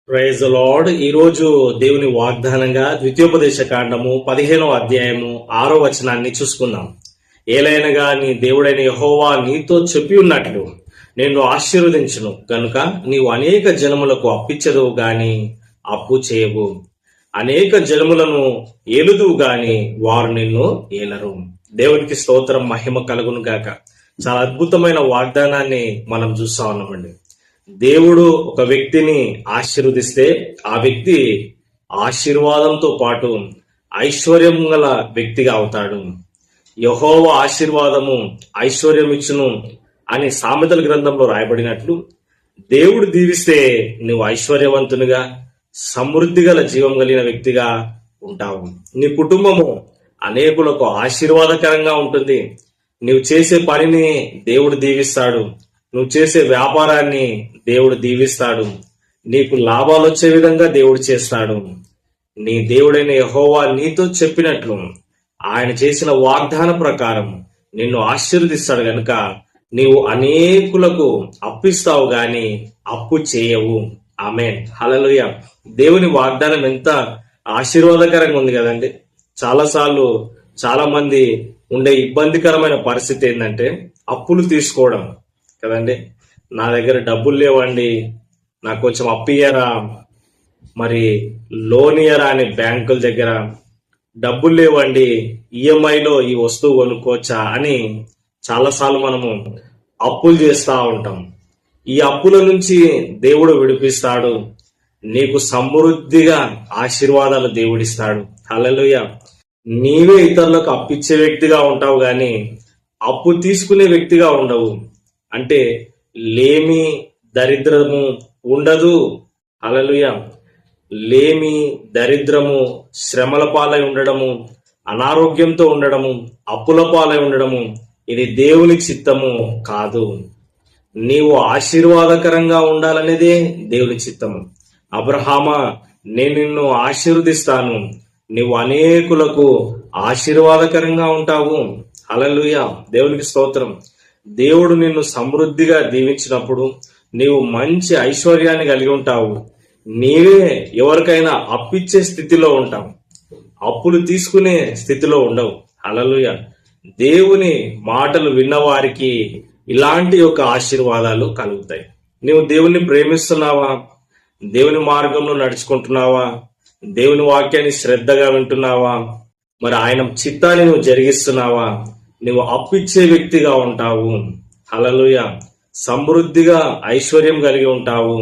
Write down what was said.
Praise the lord. ఈ రోజు దేవుని వాగ్దానంగా ద్వితీయోపదేశ కాండము 15వ అధ్యాయము 6వ వచనాన్ని చూసుకుందాం. ఏలైనగా నీ దేవుడైన యెహోవా నీతో చెప్పి ఉన్నట్లు నిన్ను ఆశీర్వదించును గనుక నీవు అనేక జనములకు అప్పిచ్చదువు గాని అప్పు చేయవు, అనేక జనములను ఏలుదువు గాని వారు నిన్ను ఏలరు. దేవునికి స్తోత్రం, మహిమ కలుగును గాక. చాలా అద్భుతమైన వాగ్దానాన్ని మనం చూస్తా ఉన్నామండి. దేవుడు ఒక వ్యక్తిని ఆశీర్వదిస్తే ఆ వ్యక్తి ఆశీర్వాదంతో పాటు ఐశ్వర్యం గల వ్యక్తిగా అవుతాడు. యెహోవా ఆశీర్వాదము ఐశ్వర్యం ఇచ్చును అని సామెతల గ్రంథంలో రాయబడినట్లు, దేవుడు దీవిస్తే నువ్వు ఐశ్వర్యవంతునిగా సమృద్ధి గల జీవం కలిగిన వ్యక్తిగా ఉంటావు. నీ కుటుంబము అనేకులకు ఆశీర్వాదకరంగా ఉంటుంది. నువ్వు చేసే పనిని దేవుడు దీవిస్తాడు. నువ్వు చేసే వ్యాపారాన్ని దేవుడు దీవిస్తాడు. నీకు లాభాలు వచ్చే విధంగా దేవుడు చేస్తాడు. నీ దేవుడైన యెహోవా నీతో చెప్పినట్లు ఆయన చేసిన వాగ్దాన ప్రకారం నిన్ను ఆశీర్వదిస్తాడు గనుక నీవు అనేకులకు అప్పిస్తావు గాని అప్పు చేయవు. ఆమేన్, హల్లెలూయా. దేవుని వాగ్దానం ఎంత ఆశీర్వాదకరంగా ఉంది కదండి. చాలాసార్లు చాలా మంది ఉండే ఇబ్బందికరమైన పరిస్థితి ఏంటంటే అప్పులు తీసుకోవడం కదండి. నా దగ్గర డబ్బులు లేవండి, నాకు కొంచెం అప్పు ఇయ్యరా, మరి లోన్ ఇయ్యరా అని బ్యాంకుల దగ్గర డబ్బులు లేవండి, ఈఎంఐలో ఈ వస్తువు కొనుక్కోవచ్చా అని చాలాసార్లు మనము అప్పులు చేస్తూ ఉంటాం. ఈ అప్పుల నుంచి దేవుడు విడిపిస్తాడు. నీకు సమృద్ధిగా ఆశీర్వాదాలు దేవుడిస్తాడు. హల్లెలూయా. నీవే ఇతరులకు అప్పిచ్చే వ్యక్తిగా ఉంటావు గాని అప్పు తీసుకునే వ్యక్తిగా ఉండవు. అంటే లేమి దరిద్రము ఉండదు. హల్లెలూయా. లేమి దరిద్రము, శ్రమల పాలై ఉండడము, అనారోగ్యంతో ఉండడము, అప్పుల పాలై ఉండడము ఇది దేవుని చిత్తము కాదు. నీవు ఆశీర్వాదకరంగా ఉండాలనేదే దేవుని చిత్తము. అబ్రహామా, నేను నిన్ను ఆశీర్వదిస్తాను, నీవు అనేకులకు ఆశీర్వాదకరంగా ఉంటావు. హల్లెలూయా. దేవునికి స్తోత్రం. దేవుడు నిన్ను సమృద్ధిగా దీవించినప్పుడు నీవు మంచి ఐశ్వర్యాన్ని కలిగి ఉంటావు. నీవే ఎవరికైనా అప్పిచ్చే స్థితిలో ఉంటావు, అప్పులు తీసుకునే స్థితిలో ఉండవు. హల్లెలూయా. దేవుని మాటలు విన్నవారికి ఇలాంటి యొక్క ఆశీర్వాదాలు కలుగుతాయి. నీవు దేవుని ప్రేమిస్తున్నావా? దేవుని మార్గంలో నడుచుకుంటున్నావా? దేవుని వాక్యాన్ని శ్రద్ధగా వింటున్నావా? మరి ఆయన చిత్తాన్ని నువ్వు జరిగిస్తున్నావా? నువ్వు అప్పిచ్చే వ్యక్తిగా ఉంటావు. హల్లెలూయా. సమృద్ధిగా ఐశ్వర్యం కలిగి ఉంటావు.